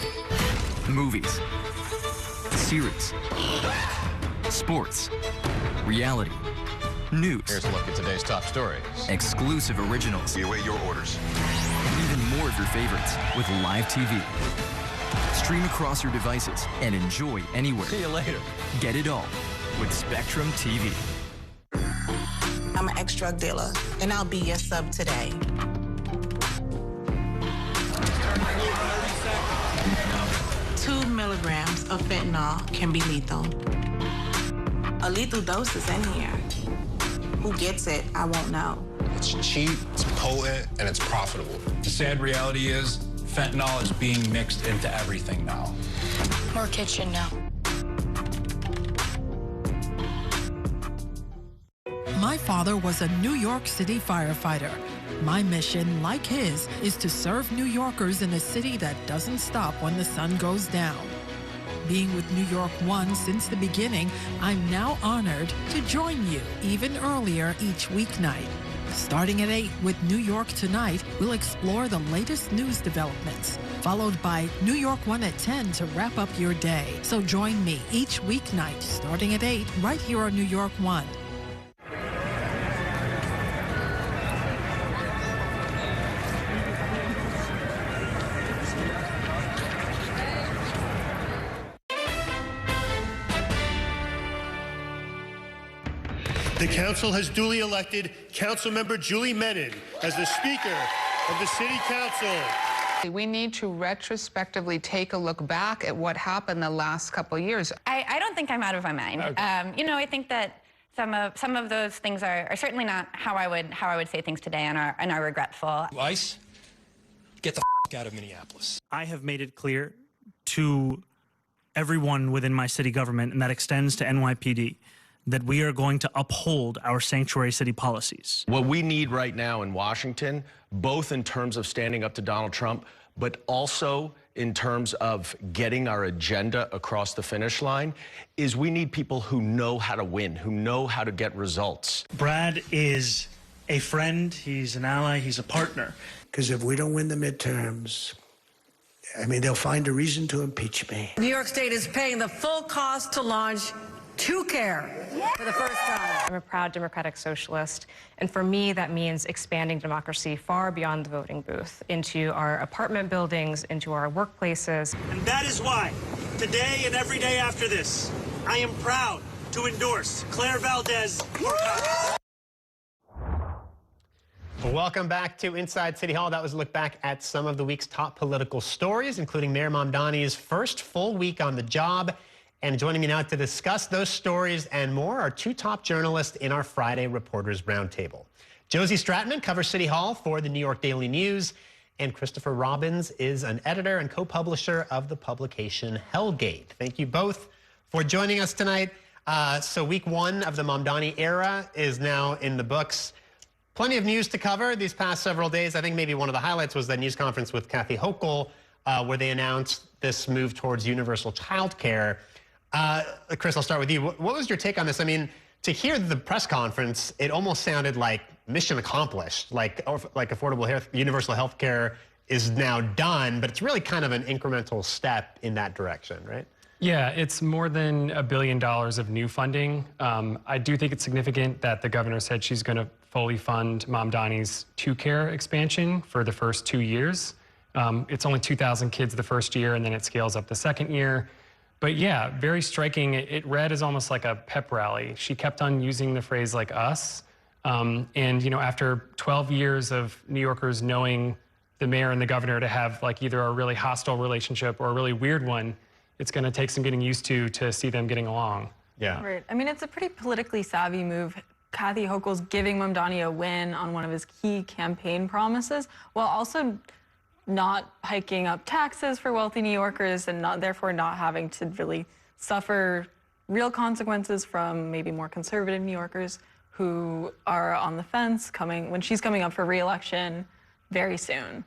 Movies, series, sports, reality, news. Here's a look at today's top stories. Exclusive originals. We await your orders. And even more of your favorites with live TV. Stream across your devices and enjoy anywhere. See you later. Get it all with Spectrum TV. I'm an ex-drug dealer, and I'll be your sub today. 2 milligrams of fentanyl can be lethal. A lethal dose is in here. Who gets it, I won't know. It's cheap, it's potent, and it's profitable. The sad reality is fentanyl is being mixed into everything now. More kitchen now. My father was a New York City firefighter. My mission, like his, is to serve New Yorkers in a city that doesn't stop when the sun goes down. Being with New York One since the beginning, I'm now honored to join you even earlier each weeknight. Starting at 8 with New York Tonight, we'll explore the latest news developments, followed by New York One at 10 to wrap up your day. So join me each weeknight starting at 8 right here on New York One. The council has duly elected Councilmember Julie Menon as the Speaker of the City Council. We need to retrospectively take a look back at what happened the last couple of years. I don't think I'm out of my mind. Okay. I think that some of those things are certainly not how I would say things today and are regretful. ICE, get the out of Minneapolis. I have made it clear to everyone within my city government, and that extends to NYPD, that we are going to uphold our sanctuary city policies. What we need right now in Washington, both in terms of standing up to Donald Trump, but also in terms of getting our agenda across the finish line, is we need people who know how to win, who know how to get results. Brad is a friend, he's an ally, he's a partner. Because if we don't win the midterms, they'll find a reason to impeach me. New York State is paying the full cost to launch TrueCare for the first time. I'm a proud democratic socialist, and for me that means expanding democracy far beyond the voting booth, into our apartment buildings, into our workplaces. And that is why, today and every day after this, I am proud to endorse Claire Valdez for Congress. Welcome back to Inside City Hall. That was a look back at some of the week's top political stories, including Mayor Mamdani's first full week on the job. And joining me now to discuss those stories and more are two top journalists in our Friday Reporters Roundtable. Josie Stratman covers City Hall for the New York Daily News, And Christopher Robbins is an editor and co-publisher of the publication Hellgate. Thank you both for joining us tonight. So week one of the Mamdani era is now in the books. Plenty of news to cover these past several days. I think maybe one of the highlights was that news conference with Kathy Hochul, where they announced this move towards universal child care. Chris, I'll start with you. What was your take on this? I mean, to hear the press conference, it almost sounded like mission accomplished, like affordable universal health care is now done, but it's really kind of an incremental step in that direction, right? Yeah, it's more than $1 billion of new funding. I do think it's significant that the governor said she's going to fully fund Mamdani's 2-care expansion for the first 2 years. It's only 2,000 kids the first year, and then it scales up the second year. But yeah, very striking. It read as almost like a pep rally. She kept on using the phrase like us. And, you know, after 12 years of New Yorkers knowing the mayor and the governor to have like either a really hostile relationship or a really weird one, it's going to take some getting used to see them getting along. Yeah. Right. I mean, it's a pretty politically savvy move. Kathy Hochul's giving Mamdani a win on one of his key campaign promises, while also not hiking up taxes for wealthy New Yorkers and therefore not having to really suffer real consequences from maybe more conservative New Yorkers who are on the fence when she's coming up for re-election very soon.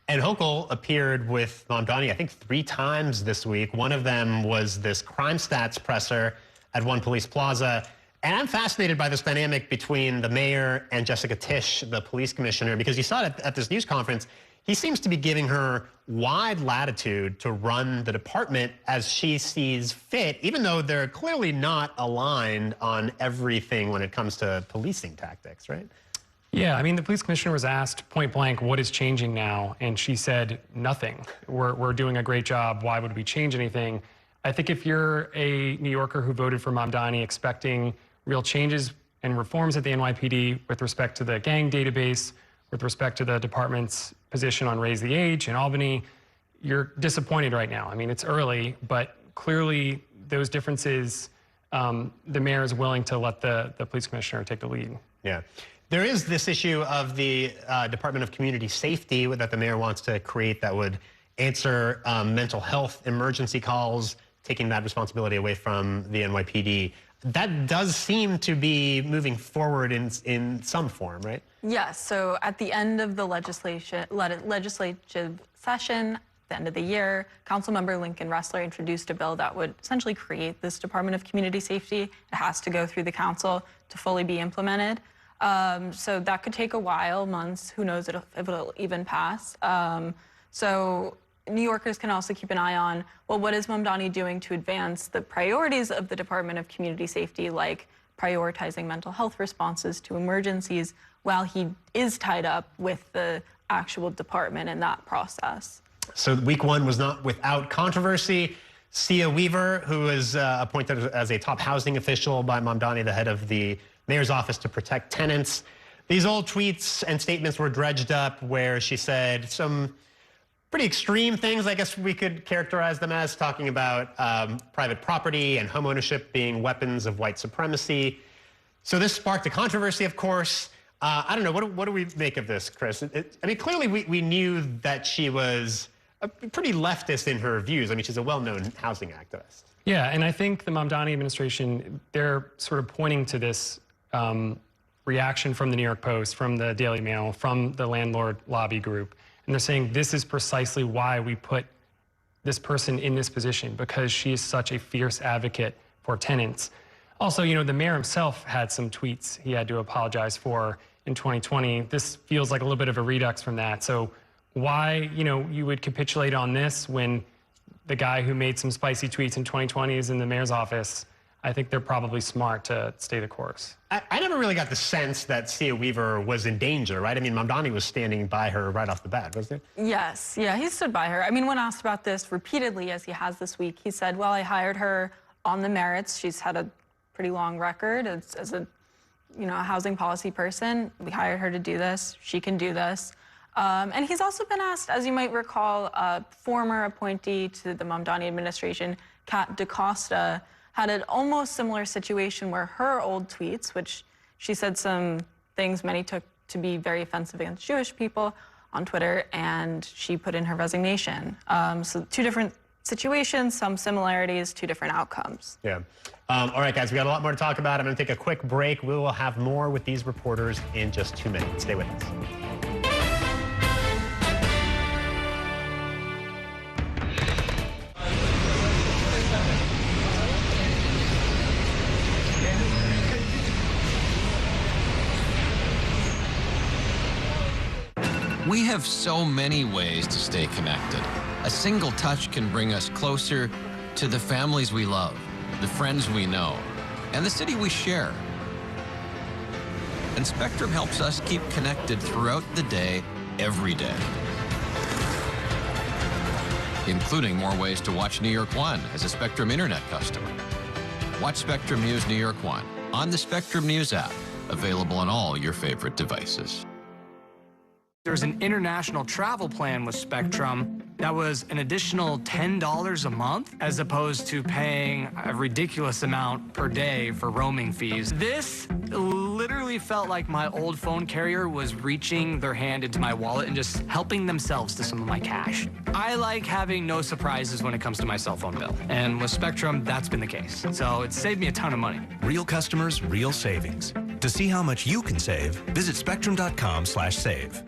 And Hochul appeared with Mamdani, I think 3 times this week. One of them was this crime stats presser at One Police Plaza. And I'm fascinated by this dynamic between the mayor and Jessica Tisch, the police commissioner, because you saw it at this news conference. He seems to be giving her wide latitude to run the department as she sees fit, even though they're clearly not aligned on everything when it comes to policing tactics, right? Yeah, I mean, the police commissioner was asked point blank, what is changing now? And she said, nothing. We're doing a great job. Why would we change anything? I think if you're a New Yorker who voted for Mamdani expecting real changes and reforms at the NYPD with respect to the gang database, with respect to the department's position on Raise the Age in Albany, you're disappointed right now. I mean, it's early, but clearly those differences, the mayor is willing to let the police commissioner take the lead. Yeah. There is this issue of the Department of Community Safety that the mayor wants to create that would answer mental health emergency calls, taking that responsibility away from the NYPD. That does seem to be moving forward in some form, right? Yes, so at the end of the legislative session, the end of the year, Councilmember Lincoln Ressler introduced a bill that would essentially create this Department of Community Safety. It has to go through the council to fully be implemented. So that could take a while, months, who knows if it'll even pass. So New Yorkers can also keep an eye on, well, what is Mamdani doing to advance the priorities of the Department of Community Safety, like prioritizing mental health responses to emergencies, while he is tied up with the actual department in that process. So week one was not without controversy. Sia Weaver, who was appointed as a top housing official by Mamdani, the head of the mayor's office to protect tenants. These old tweets and statements were dredged up where she said some pretty extreme things, I guess we could characterize them as, talking about private property and homeownership being weapons of white supremacy. So this sparked a controversy, of course. I don't know, what do we make of this, Chris? I mean, clearly we knew that she was pretty leftist in her views. I mean, she's a well-known housing activist. Yeah, and I think the Mamdani administration, they're sort of pointing to this reaction from the New York Post, from the Daily Mail, from the Landlord lobby group. And they're saying this is precisely why we put this person in this position, because she is such a fierce advocate for tenants. Also, you know, the mayor himself had some tweets he had to apologize for in 2020. This feels like a little bit of a redux from that. So why, you know, you would capitulate on this when the guy who made some spicy tweets in 2020 is in the mayor's office? I think they're probably smart to stay the course. I never really got the sense that Sia Weaver was in danger, right? I mean, Mamdani was standing by her right off the bat, wasn't it? Yes, yeah, he stood by her. I mean, when asked about this repeatedly, as he has this week, he said, well, I hired her on the merits. She's had a pretty long record as a, you know, a housing policy person. We hired her to do this. She can do this. And he's also been asked, as you might recall, a former appointee to the Mamdani administration, Kat DaCosta, had an almost similar situation where her old tweets, which she said some things many took to be very offensive against Jewish people, on Twitter, and she put in her resignation. So two different situations, some similarities, two different outcomes. Yeah. All right, guys, we got a lot more to talk about. I'm going to take a quick break. We will have more with these reporters in just 2 minutes. Stay with us. We have so many ways to stay connected. A single touch can bring us closer to the families we love, the friends we know, and the city we share. And Spectrum helps us keep connected throughout the day, every day. Including more ways to watch New York One as a Spectrum Internet customer. Watch Spectrum News New York One on the Spectrum News app, available on all your favorite devices. There's an international travel plan with Spectrum that was an additional $10 a month, as opposed to paying a ridiculous amount per day for roaming fees. This literally felt like my old phone carrier was reaching their hand into my wallet and just helping themselves to some of my cash. I like having no surprises when it comes to my cell phone bill. And with Spectrum, that's been the case. So it saved me a ton of money. Real customers, real savings. To see how much you can save, visit spectrum.com/save.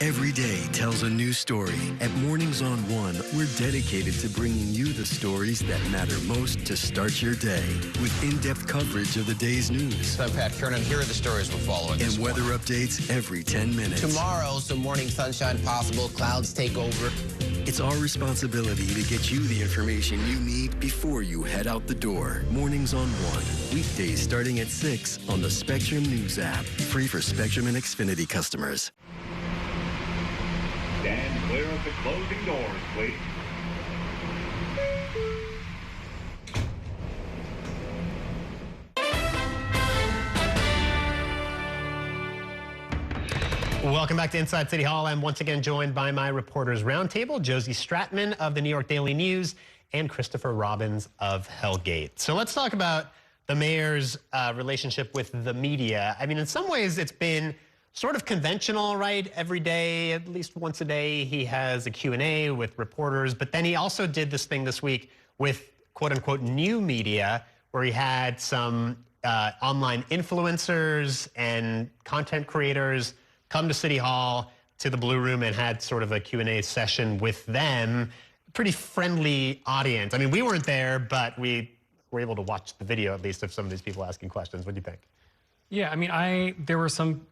Every day tells a new story. At Mornings on One, we're dedicated to bringing you the stories that matter most to start your day, with in-depth coverage of the day's news. I'm Pat Kernan. Here are the stories we're following. And weather updates every 10 minutes. Tomorrow, some morning sunshine possible. Clouds take over. It's our responsibility to get you the information you need before you head out the door. Mornings on One. Weekdays starting at 6 on the Spectrum News app. Free for Spectrum and Xfinity customers. Stand clear of the closing doors, please. Welcome back to Inside City Hall. I'm once again joined by my reporters roundtable, Josie Stratman of the New York Daily News and Christopher Robbins of Hellgate. So let's talk about the mayor's relationship with the media. I mean, in some ways, it's been sort of conventional, right? Every day, at least once a day, he has a Q&A with reporters. But then he also did this thing this week with quote-unquote new media, where he had some online influencers and content creators come to City Hall, to the Blue Room, and had sort of a Q&A session with them. Pretty friendly audience. I mean, we weren't there, but we were able to watch the video, at least, of some of these people asking questions. What do you think? Yeah, I mean, there were some,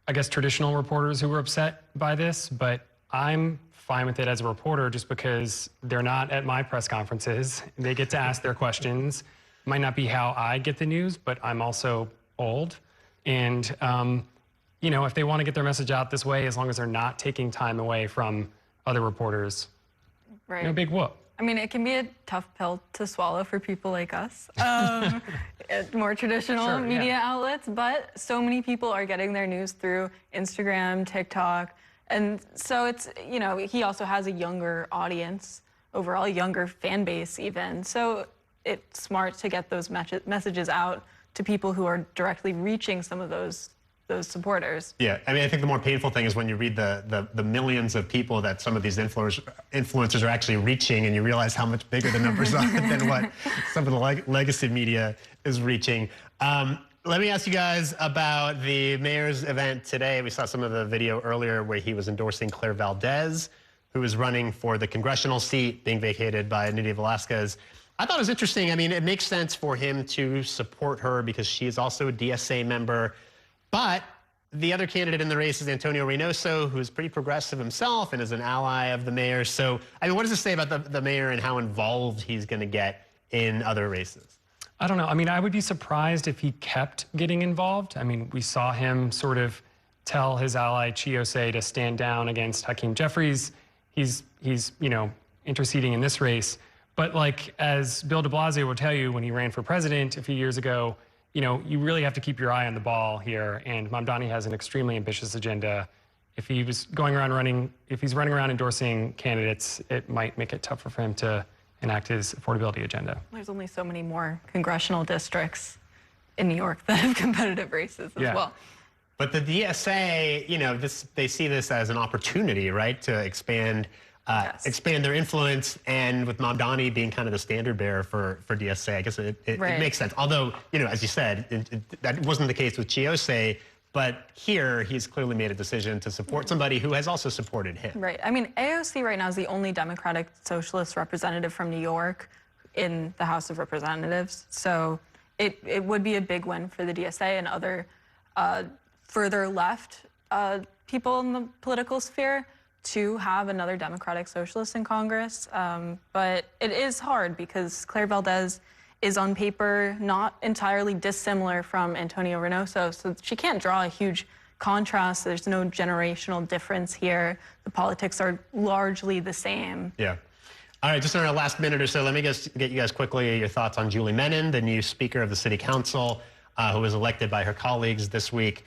I guess, traditional reporters who were upset by this, but I'm fine with it as a reporter just because they're not at my press conferences. They get to ask their questions. Might not be how I get the news, but I'm also old. And, you know, if they want to get their message out this way, as long as they're not taking time away from other reporters, right. No big whoop. I mean, it can be a tough pill to swallow for people like us, more traditional media outlets, but so many people are getting their news through Instagram, TikTok, and so it's, you know, he also has a younger audience, overall, a younger fan base even, so it's smart to get those messages out to people who are directly reaching some of those supporters. Yeah, I mean, I think the more painful thing is when you read the millions of people that some of these influencers are actually reaching, and you realize how much bigger the numbers are than what some of the legacy media is reaching. Let me ask you guys about the mayor's event today. We saw some of the video earlier where he was endorsing Claire Valdez, who is running for the congressional seat being vacated by Nydia Velázquez. I thought it was interesting. I mean, it makes sense for him to support her because she is also a DSA member. But the other candidate in the race is Antonio Reynoso, who's pretty progressive himself and is an ally of the mayor. So, I mean, what does this say about the mayor and how involved he's going to get in other races? I don't know. I mean, I would be surprised if he kept getting involved. I mean, we saw him sort of tell his ally Chiosei to stand down against Hakeem Jeffries. He's interceding in this race. But like, as Bill de Blasio will tell you when he ran for president a few years ago, you really have to keep your eye on the ball here. And Mamdani has an extremely ambitious agenda. If he's running around endorsing candidates, it might make it tougher for him to enact his affordability agenda. There's only so many more congressional districts in New York that have competitive races as well. But the DSA, they see this as an opportunity, right, to expand their influence, and with Mamdani being kind of the standard bearer for DSA, I guess it makes sense. Although, as you said, that wasn't the case with Chiosei, but here he's clearly made a decision to support somebody who has also supported him. Right. I mean, AOC right now is the only Democratic Socialist representative from New York in the House of Representatives. So it would be a big win for the DSA and other further left people in the political sphere to have another Democratic Socialist in Congress. But it is hard because Claire Valdez is on paper not entirely dissimilar from Antonio Reynoso, so she can't draw a huge contrast. There's no generational difference here. The politics are largely the same. Yeah. All right, just in our last minute or so, let me just get you guys quickly your thoughts on Julie Menin, the new Speaker of the City Council, who was elected by her colleagues this week.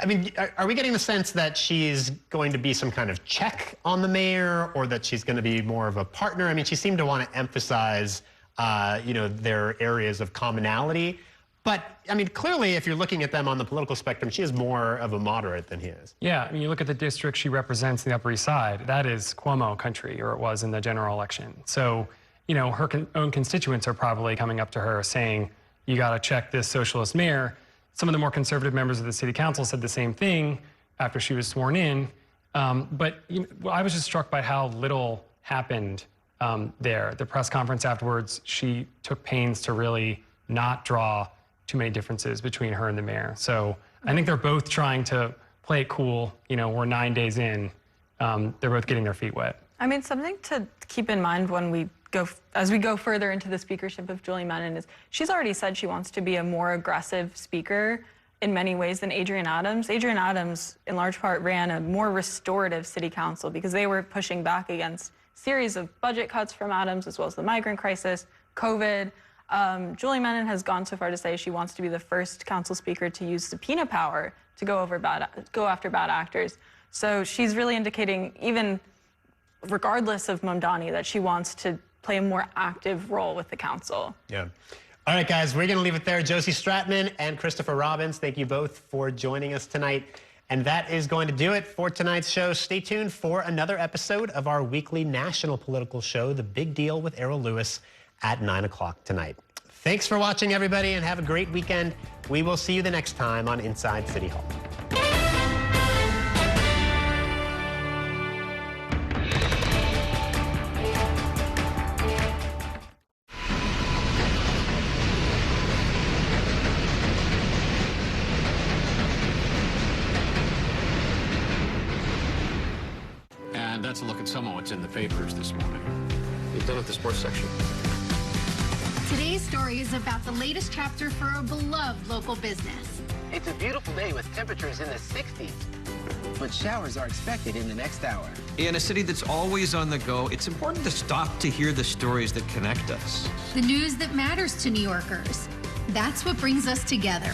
I mean, are we getting the sense that she's going to be some kind of check on the mayor, or that she's going to be more of a partner? I mean, she seemed to want to emphasize their areas of commonality. But, I mean, clearly, if you're looking at them on the political spectrum, she is more of a moderate than he is. Yeah, I mean, you look at the district she represents in the Upper East Side, that is Cuomo country, or it was in the general election. So, her own constituents are probably coming up to her saying, you got to check this socialist mayor. Some of the more conservative members of the city council said the same thing after she was sworn in. But I was just struck by how little happened there. The press conference afterwards, she took pains to really not draw too many differences between her and the mayor. So I think they're both trying to play it cool. We're 9 days in. They're both getting their feet wet. I mean, something to keep in mind when as we go further into the speakership of Julie Menin is she's already said she wants to be a more aggressive speaker in many ways than Adrienne Adams. Adrienne Adams, in large part, ran a more restorative city council because they were pushing back against a series of budget cuts from Adams, as well as the migrant crisis, COVID. Julie Menin has gone so far to say she wants to be the first council speaker to use subpoena power to go after bad actors. So she's really indicating, even regardless of Mamdani, that she wants to play a more active role with the council. Yeah. All right, guys, we're going to leave it there. Josie Stratman and Christopher Robbins, thank you both for joining us tonight. And that is going to do it for tonight's show. Stay tuned for another episode of our weekly national political show, The Big Deal with Errol Lewis, at 9 o'clock tonight. Thanks for watching, everybody, and have a great weekend. We will see you the next time on Inside City Hall. And that's a look at some of what's in the papers this morning. You done with the sports section? Today's story is about the latest chapter for a beloved local business. It's a beautiful day with temperatures in the 60s, but showers are expected in the next hour. In a city that's always on the go, it's important to stop to hear the stories that connect us. The news that matters to New Yorkers. That's what brings us together.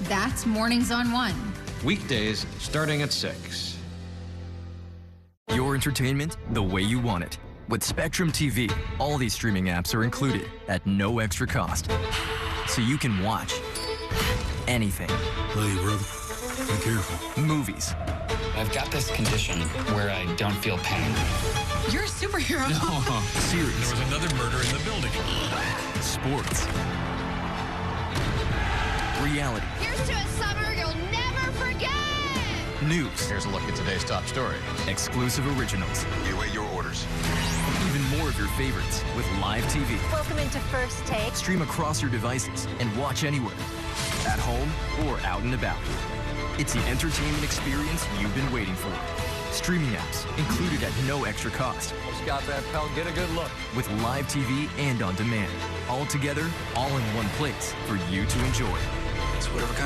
That's Mornings on One. Weekdays starting at 6. Your entertainment the way you want it. With Spectrum TV, all these streaming apps are included at no extra cost. So you can watch anything. Hey, brother. Be careful. Movies. I've got this condition where I don't feel pain. You're a superhero. No. Series. There was another murder in the building. Sports. Reality. Here's to a summer you'll never forget. News. Here's a look at today's top stories. Exclusive originals. You await your orders. Even more of your favorites with live TV. Welcome into First Take. Stream across your devices and watch anywhere. At home or out and about. It's the entertainment experience you've been waiting for. Streaming apps included at no extra cost. Just got that, pal. Get a good look. With live TV and on demand. All together, all in one place for you to enjoy. It's whatever kind of